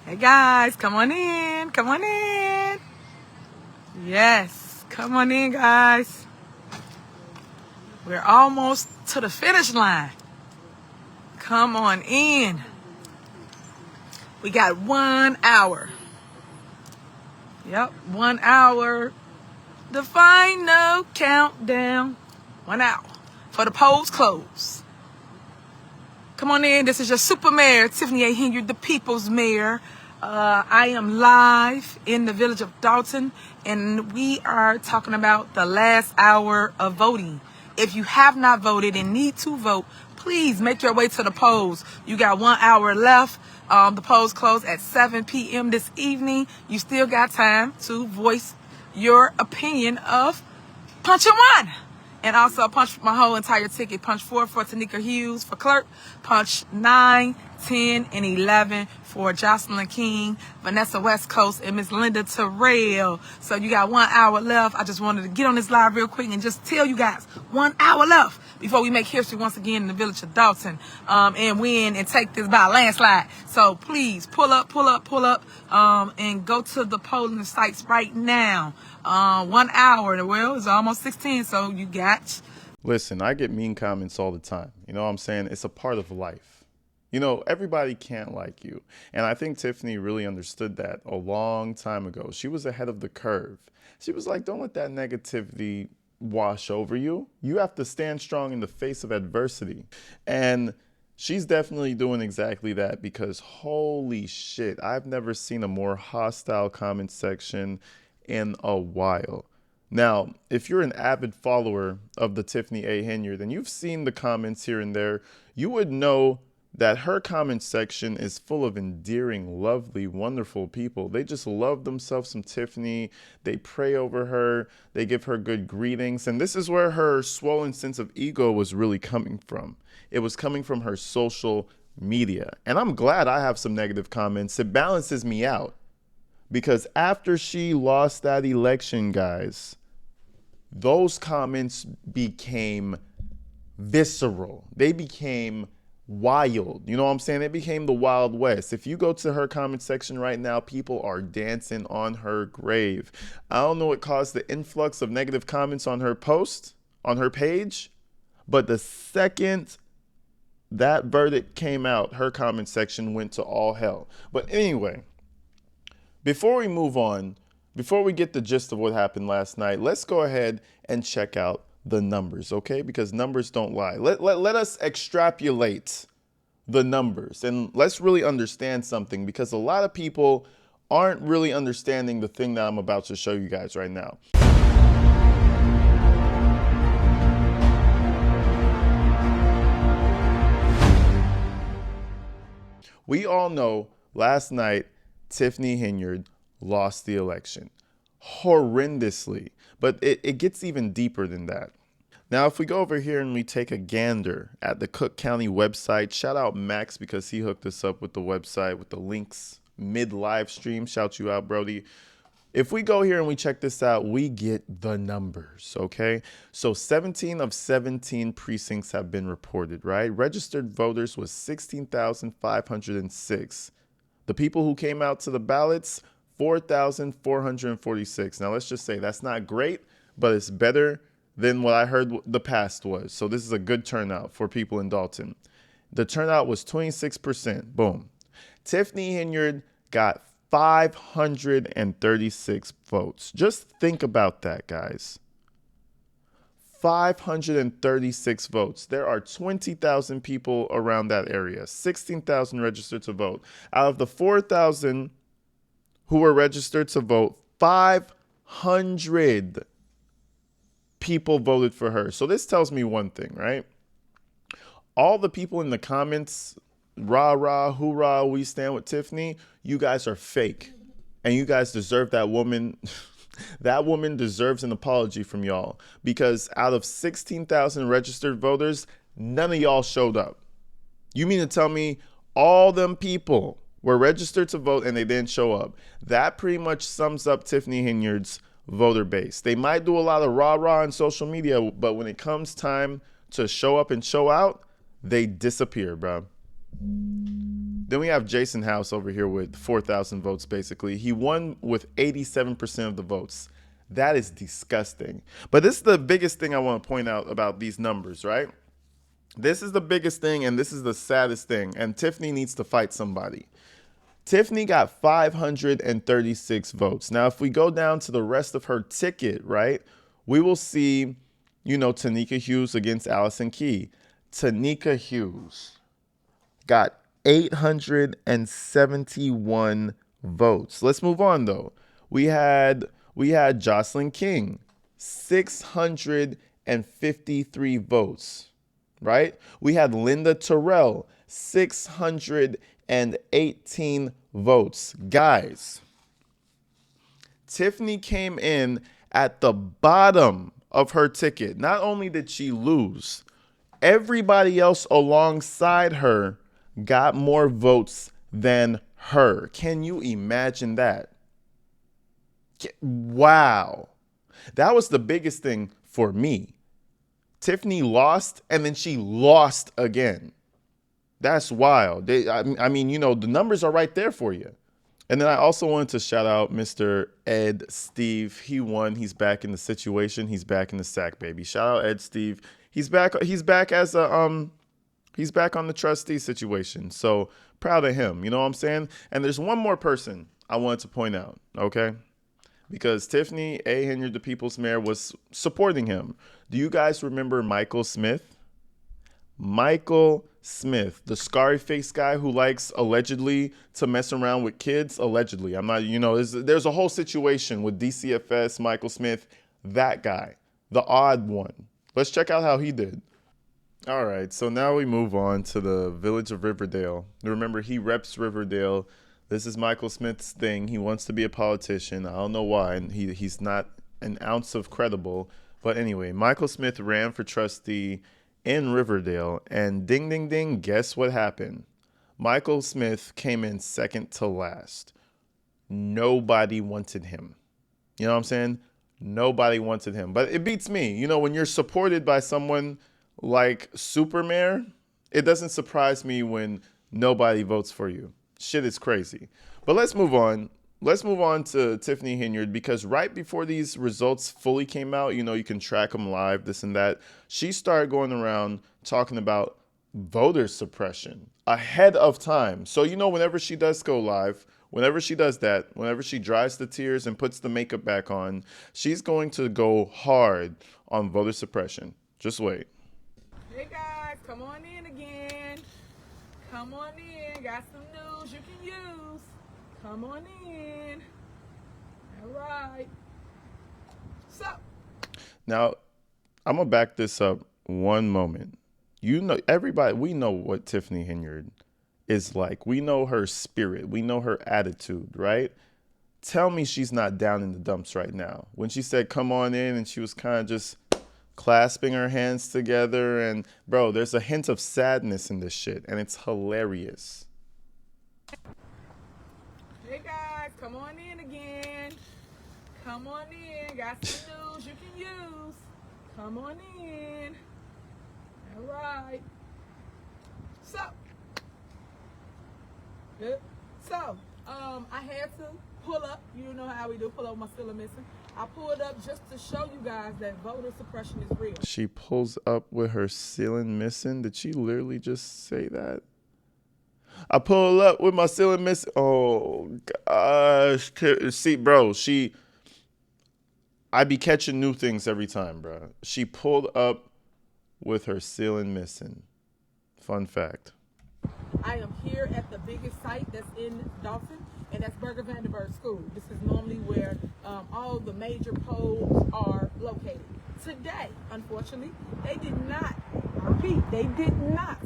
Hey guys, come on in. Come on in. Yes, come on in, guys. We're almost to the finish line. Come on in. We got 1 hour. Yep, 1 hour. The final countdown. 1 hour for the polls close. Come on in. This is your super mayor, Tiffany Henyard, the people's mayor. I am live in the village of Dolton, and we are talking about the last hour of voting. If you have not voted and need to vote, please make your way to the polls. You got 1 hour left. The polls close at 7 p.m. this evening. You still got time to voice your opinion of punching one. And also punch my whole entire ticket. Punch 4 for Tanika Hughes for clerk. Punch 9, 10, and 11 for Jocelyn King, Vanessa West Coast, and Miss Linda Terrell. So you got 1 hour left. I just wanted to get on this live real quick and just tell you guys 1 hour left before we make history once again in the village of Dolton, and win and take this by a landslide. So please pull up, and go to the polling sites right now. 1 hour, well, it's almost 16, so you got... Listen, I get mean comments all the time. You know what I'm saying? It's a part of life. You know, everybody can't like you. And I think Tiffany really understood that a long time ago. She was ahead of the curve. She was like, don't let that negativity wash over you. You have to stand strong in the face of adversity. And she's definitely doing exactly that, because holy shit, I've never seen a more hostile comment section in a while. Now, if you're an avid follower of the Tiffany A. Henyard and you've seen the comments here and there, you would know that her comment section is full of endearing, lovely, wonderful people. They just love themselves some Tiffany. They pray over her. They give her good greetings. And this is where her swollen sense of ego was really coming from. It was coming from her social media. And I'm glad I have some negative comments. It balances me out. Because after she lost that election, guys, those comments became visceral. They became wild. You know what I'm saying? It became the Wild West. If you go to her comment section right now, people are dancing on her grave. I don't know what caused the influx of negative comments on her post, on her page, but the second that verdict came out, her comment section went to all hell. But anyway, before we move on, before we get the gist of what happened last night, let's go ahead and check out the numbers, okay? Because numbers don't lie. Let us extrapolate the numbers, and let's really understand something, because a lot of people aren't really understanding the thing that I'm about to show you guys right now. We all know last night Tiffany Henyard lost the election horrendously, but it gets even deeper than that. Now, if we go over here and we take a gander at the Cook County website, shout out Max, because he hooked us up with the website with the links mid live stream. Shout you out, Brody. If we go here and we check this out, we get the numbers, okay? So 17 of 17 precincts have been reported, right? Registered voters was 16,506. The people who came out to the ballots, 4,446. Now, let's just say that's not great, but it's better than what I heard the past was. So this is a good turnout for people in Dolton. The turnout was 26%. Boom. Tiffany Henyard got 536 votes. Just think about that, guys. 536 votes. There are 20,000 people around that area. 16,000 registered to vote. Out of the 4,000 who were registered to vote, 500 people voted for her. So this tells me one thing, right? All the people in the comments, rah, rah, hoorah, we stand with Tiffany, you guys are fake. And you guys deserve that woman. That woman deserves an apology from y'all, because out of 16,000 registered voters, none of y'all showed up. You mean to tell me all them people were registered to vote and they didn't show up? That pretty much sums up Tiffany Henyard's voter base. They might do a lot of rah-rah on social media, but when it comes time to show up and show out, they disappear, bro. Then we have Jason House over here with 4,000 votes, basically. He won with 87% of the votes. That is disgusting. But this is the biggest thing I want to point out about these numbers, right? This is the biggest thing, and this is the saddest thing. And Tiffany needs to fight somebody. Tiffany got 536 votes. Now, if we go down to the rest of her ticket, right, we will see, you know, Tanika Hughes against Allison Key. Tanika Hughes got 871 votes. Let's move on, though. We had Jocelyn King, 653 votes, right? We had Linda Terrell, 618 votes. Guys, Tiffany came in at the bottom of her ticket. Not only did she lose, everybody else alongside her got more votes than her. Can you imagine that? Wow. That was the biggest thing for me. Tiffany lost, and then she lost again. That's wild. I mean, you know, the numbers are right there for you. And then I also wanted to shout out Mr. Ed Steve. He won. He's back in the situation. He's back in the sack, baby. Shout out Ed Steve. He's back as a he's back on the trustee situation. So proud of him. You know what I'm saying? And there's one more person I wanted to point out, okay? Because Tiffany Henyard, the People's Mayor, was supporting him. Do you guys remember Michael Smith? Michael Smith, the scary face guy who likes allegedly to mess around with kids. Allegedly. I'm not, you know, there's a whole situation with DCFS, Michael Smith, that guy, the odd one. Let's check out how he did. All right, so now we move on to the village of Riverdale. Remember, he reps Riverdale. This is Michael Smith's thing. He wants to be a politician. I don't know why. And he's not an ounce of credible. But anyway, Michael Smith ran for trustee in Riverdale. And ding, ding, ding, guess what happened? Michael Smith came in second to last. Nobody wanted him. You know what I'm saying? Nobody wanted him. But it beats me. You know, when you're supported by someone like Supermayor, it doesn't surprise me when nobody votes for you. Shit is crazy. But let's move on. Let's move on to Tiffany Henyard, because right before these results fully came out, you know, you can track them live, this and that. She started going around talking about voter suppression ahead of time. So, you know, whenever she does go live, whenever she does that, whenever she dries the tears and puts the makeup back on, she's going to go hard on voter suppression. Just wait. Hey guys, come on in again. Come on in. Got some news you can use. Come on in. All right. So. Now, I'm going to back this up one moment. You know, everybody, we know what Tiffany Henyard is like. We know her spirit. We know her attitude, right? Tell me she's not down in the dumps right now. When she said, come on in, and she was kind of just clasping her hands together. And, bro, there's a hint of sadness in this shit, and it's hilarious. Hey, guys, come on in again. Come on in. Got some news you can use. Come on in. All right. So, good. So, I had to pull up. You know how we do, pull up my still missing. I pulled up just to show you guys that voter suppression is real. She pulls up with her ceiling missing. Did she literally just say that? I pull up with my ceiling missing. Oh, gosh. See, bro, I be catching new things every time, bro. She pulled up with her ceiling missing. Fun fact. I am here at the biggest site that's in Dolton, and that's Berger Vandenberg School. This is normally where all the major polls are located. Today, unfortunately, they did not, I repeat, they did not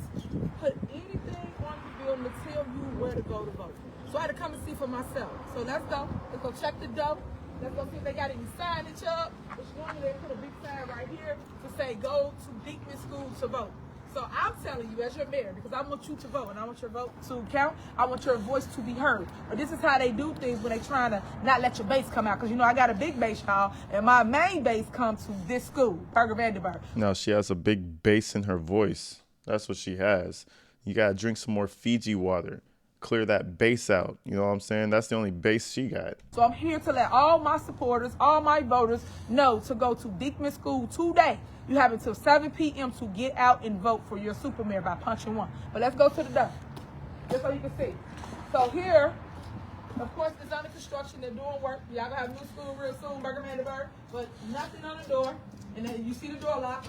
put anything on the building to tell you where to go to vote. So I had to come and see for myself. So let's go. Let's go check the dough. Let's go see if they got any signage up, which normally they put a big sign right here to say go to Beekman School to vote. So I'm telling you as your mayor, because I want you to vote and I want your vote to count. I want your voice to be heard. But this is how they do things when they trying to not let your base come out. Because, you know, I got a big base, y'all, and my main base comes to this school, Berger Vandenberg. No, she has a big bass in her voice. That's what she has. You got to drink some more Fiji water. Clear that base out. You know what I'm saying? That's the only base she got. So I'm here to let all my supporters, all my voters know to go to Dickman School today. You have until 7 p.m. to get out and vote for your super mayor by punching 1. But let's go to the door, just so you can see. So here, of course, it's under construction. They're doing work. Y'all gonna have a new school real soon, Burger Mandiburg. But nothing on the door. And then you see the door lock.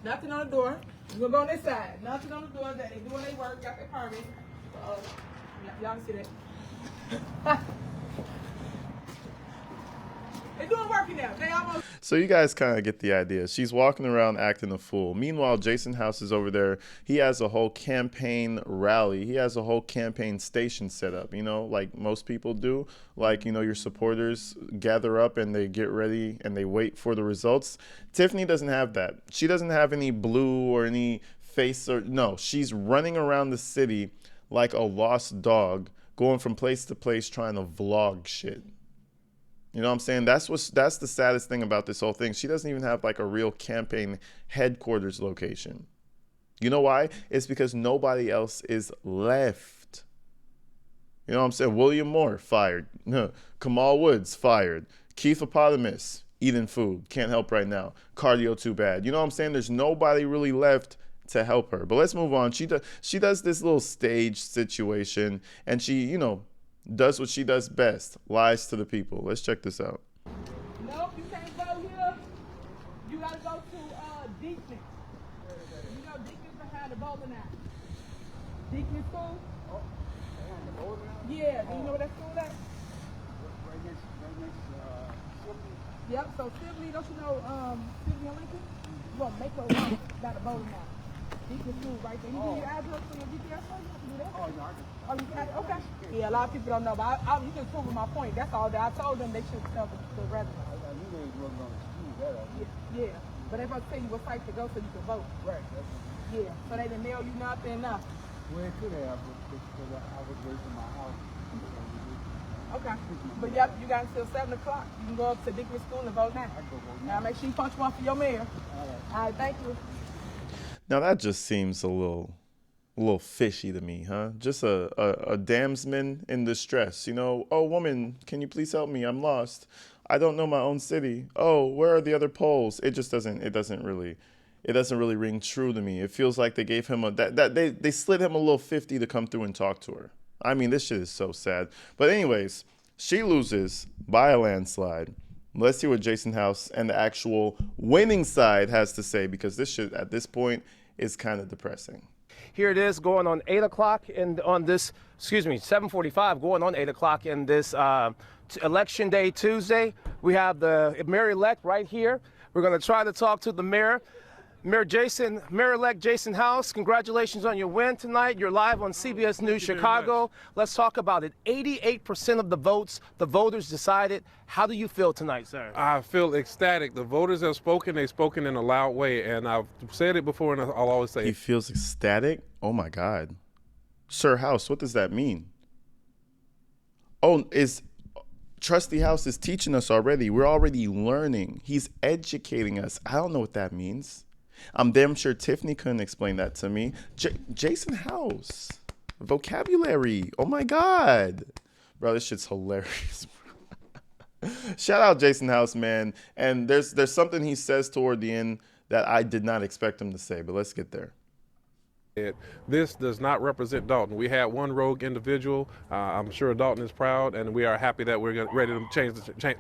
Nothing on the door. We're gonna go on this side. Nothing on the door. That they doing their work. Got their permit. Y'all can see that. They're doing work now. They almost. So you guys kind of get the idea. She's walking around acting a fool. Meanwhile, Jason House is over there. He has a whole campaign rally. He has a whole campaign station set up, you know, like most people do. Like, you know, your supporters gather up and they get ready and they wait for the results. Tiffany doesn't have that. She doesn't have any blue or any face or no. She's running around the city like a lost dog, going from place to place trying to vlog shit. You know what I'm saying? That's the saddest thing about this whole thing. She doesn't even have like a real campaign headquarters location. You know why? It's because nobody else is left. You know what I'm saying? William Moore, fired. Kamal Woods, fired. Keith Eponymous, eating food. Can't help right now. Cardio too bad. You know what I'm saying? There's nobody really left to help her. But let's move on. She does this little stage situation, and she, you know, does what she does best, lies to the people. Let's check this out. Nope, you can't go here. You gotta go to Dickman. You know Dickman's behind the bowling alley. Dickman School? Oh, behind the bowling alley? Yeah, do you know where that school at? Right next, Sibley. Yep, so Sibley, don't you know Sibley and Lincoln? You want to make her run by the bowling alley. Dickman School right there. You do your address for your GPS? Oh, you have to do that? Oh, no, I can. Oh, you got it? Okay. Yeah, a lot of people don't know, but you can prove my point. That's all that I told them they should tell the residents. I knew they was working on the school, that Yeah, but they must tell you what site to go so you can vote. Right, that's Yeah, so they didn't mail you nothing, nothing. where it could have, because I was away from my house. Okay. But yep, you got until 7 o'clock. You can go up to Dickman School and vote now. I can go vote Now make sure you punch 1 for your mayor. All right, thank you. Now that just seems a little fishy to me, huh? Just a damsman in distress, you know. Oh, woman, can you please help me? I'm lost. I don't know my own city. Oh, where are the other polls? It doesn't really ring true to me. It feels like they gave him they slid him a little 50 to come through and talk to her. I mean, this shit is so sad. But anyways, she loses by a landslide. Let's see what Jason House and the actual winning side has to say, because this shit at this point is kind of depressing. Here it is going on 8 o'clock and on this, 7:45 going on 8 o'clock in this election day Tuesday. We have the mayor-elect right here. We're going to try to talk to the mayor. Mayor-elect Jason House, congratulations on your win tonight. You're live on CBS News Chicago. Let's talk about it. 88% of the votes, the voters decided. How do you feel tonight, sir? I feel ecstatic. The voters have spoken. They've spoken in a loud way, and I've said it before, and I'll always say He it. feels ecstatic? Oh my God. Sir House, what does that mean? Oh, Trusty House is teaching us already. We're already learning. He's educating us. I don't know what that means. I'm damn sure Tiffany couldn't explain that to me. Jason House. Vocabulary. Oh my God. Bro, this shit's hilarious. Shout out Jason House, man. And there's something he says toward the end that I did not expect him to say, but let's get there. This does not represent Dolton. We had one rogue individual. I'm sure Dolton is proud, and we are happy that we're ready to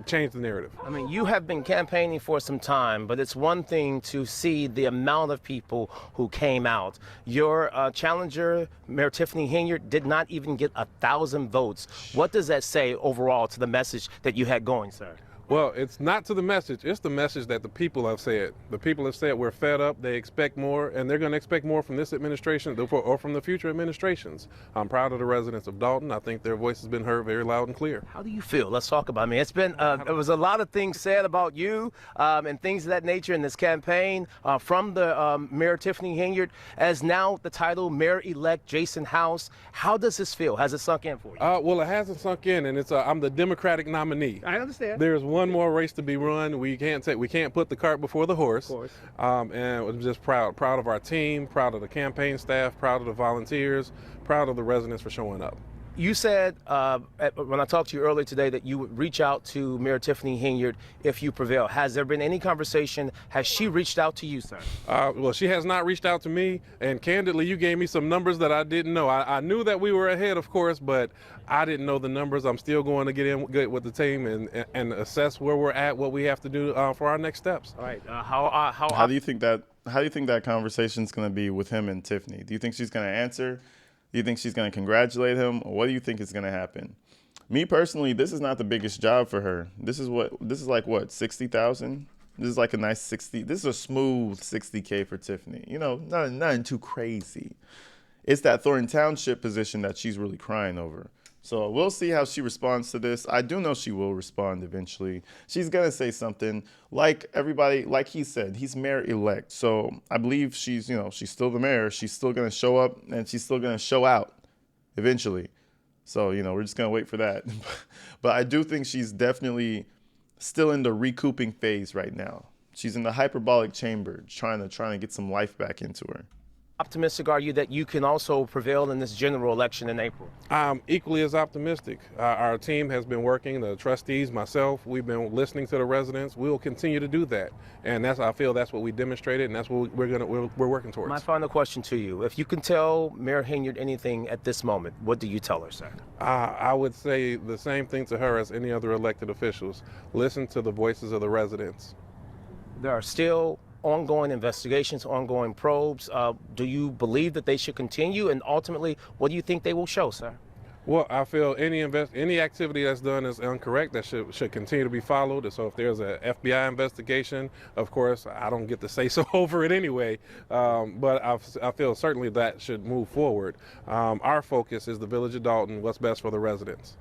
change the narrative. I mean, you have been campaigning for some time, but it's one thing to see the amount of people who came out. Your challenger, Mayor Tiffany Henyard, did not even get 1,000 votes. What does that say overall to the message that you had going, sir? Well, it's not to the message. It's the message that the people have said. The people have said we're fed up. They expect more, and they're going to expect more from this administration or from the future administrations. I'm proud of the residents of Dolton. I think their voice has been heard very loud and clear. How do you feel? Let's talk about it. I mean, it's been, there was a lot of things said about you and things of that nature in this campaign from the Mayor Tiffany Henyard as now the title Mayor-elect Jason House. How does this feel? Has it sunk in for you? Well, it hasn't sunk in, and I'm the Democratic nominee. I understand. There's one more race to be run. We can't put the cart before the horse. Of course. And I'm just proud of our team, proud of the campaign staff, proud of the volunteers, proud of the residents for showing up. You said when I talked to you earlier today that you would reach out to Mayor Tiffany Henyard if you prevail. Has there been any conversation? Has she reached out to you, sir? Well, she has not reached out to me, and candidly, you gave me some numbers that I didn't know. I knew that we were ahead, of course, but I didn't know the numbers. I'm still going to get in good with the team and assess where we're at, what we have to do for our next steps. All right. How do you think that conversation's going to be with him and Tiffany? Do you think she's going to answer? Do you think she's going to congratulate him? Or what do you think is going to happen? Me personally, this is not the biggest job for her. This is like what, 60,000? This is like a nice 60. This is a smooth 60K for Tiffany. You know, nothing too crazy. It's that Thornton Township position that she's really crying over. So we'll see how she responds to this. I do know she will respond eventually. She's going to say something like everybody, like he said, he's mayor-elect. So I believe she's still the mayor. She's still going to show up and she's still going to show out eventually. So, we're just going to wait for that. But I do think she's definitely still in the recouping phase right now. She's in the hyperbolic chamber trying to get some life back into her. Optimistic are you that you can also prevail in this general election in April? I'm equally as optimistic. Our team has been working, the trustees, myself, we've been listening to the residents. We will continue to do that. And I feel that's what we demonstrated, and that's what we're working towards. My final question to you, if you can tell Mayor Henyard anything at this moment, what do you tell her, sir? I would say the same thing to her as any other elected officials. Listen to the voices of the residents. There are still ongoing investigations, ongoing probes. Do you believe that they should continue? And ultimately, what do you think they will show, sir? Well, I feel any activity that's done is incorrect. That should continue to be followed. So if there's a FBI investigation, of course, I don't get to say so over it anyway. But I feel certainly that should move forward. Our focus is the village of Dolton, what's best for the residents.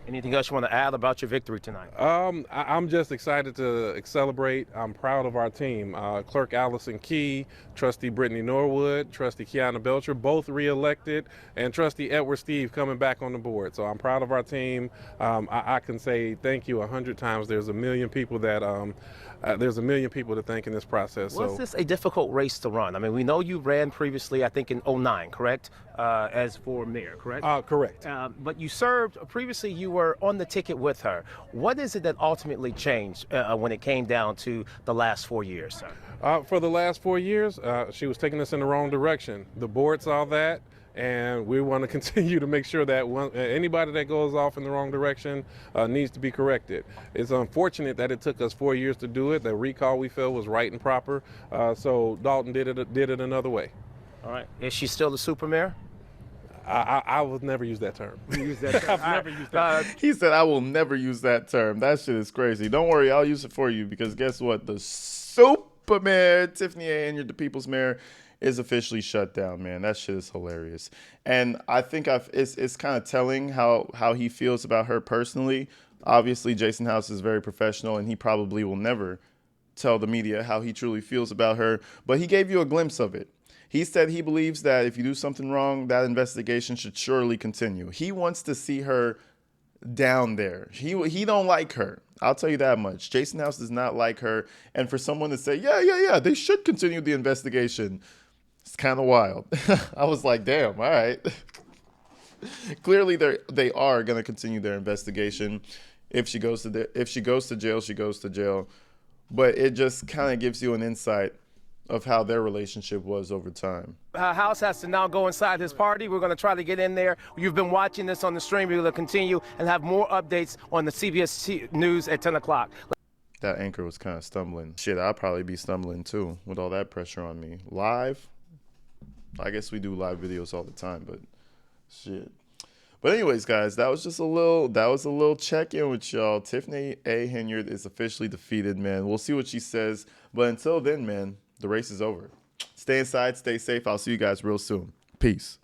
Anything else you want to add about your victory tonight? I'm just excited to celebrate. I'm proud of our team. Clerk Allison Key, Trustee Brittany Norwood, Trustee Kiana Belcher, both re-elected, and Trustee Edward Steve coming back on the board. So I'm proud of our team. I can say thank you 100 times. There's a million people that to thank in this process. Was this a difficult race to run? I mean, we know you ran previously, I think in 2009, correct? As for mayor, correct? Correct. But you served previously. You were on the ticket with her. What is it that ultimately changed when it came down to the last 4 years, sir? For the last 4 years, she was taking us in the wrong direction. The board saw that, and we want to continue to make sure that anybody that goes off in the wrong direction needs to be corrected. It's unfortunate that it took us 4 years to do it. The recall we felt was right and proper, so Dolton did it another way. All right. Is she still the super mayor? I would never use that term. I've never used that. He said, I will never use that term. That shit is crazy. Don't worry, I'll use it for you because guess what? The super mayor, Tiffany Henyard, the people's mayor, is officially shut down, man. That shit is hilarious. And I think it's kind of telling how he feels about her personally. Obviously, Jason House is very professional, and he probably will never tell the media how he truly feels about her. But he gave you a glimpse of it. He said he believes that if you do something wrong, that investigation should surely continue. He wants to see her down there. He don't like her. I'll tell you that much. Jason House does not like her. And for someone to say, yeah, they should continue the investigation, it's kind of wild. I was like, damn, all right. Clearly, they are going to continue their investigation. If she goes to jail, she goes to jail. But it just kind of gives you an insight of how their relationship was over time. House has to now go inside his party. We're going to try to get in there. You've been watching this on the stream. We're going to continue and have more updates on the CBS News at 10 o'clock. That anchor was kind of stumbling. Shit, I'll probably be stumbling too with all that pressure on me. Live? I guess we do live videos all the time, but shit. But anyways, guys, that was a little check-in with y'all. Tiffany A. Henyard is officially defeated, man. We'll see what she says. But until then, man, the race is over. Stay inside, stay safe. I'll see you guys real soon. Peace.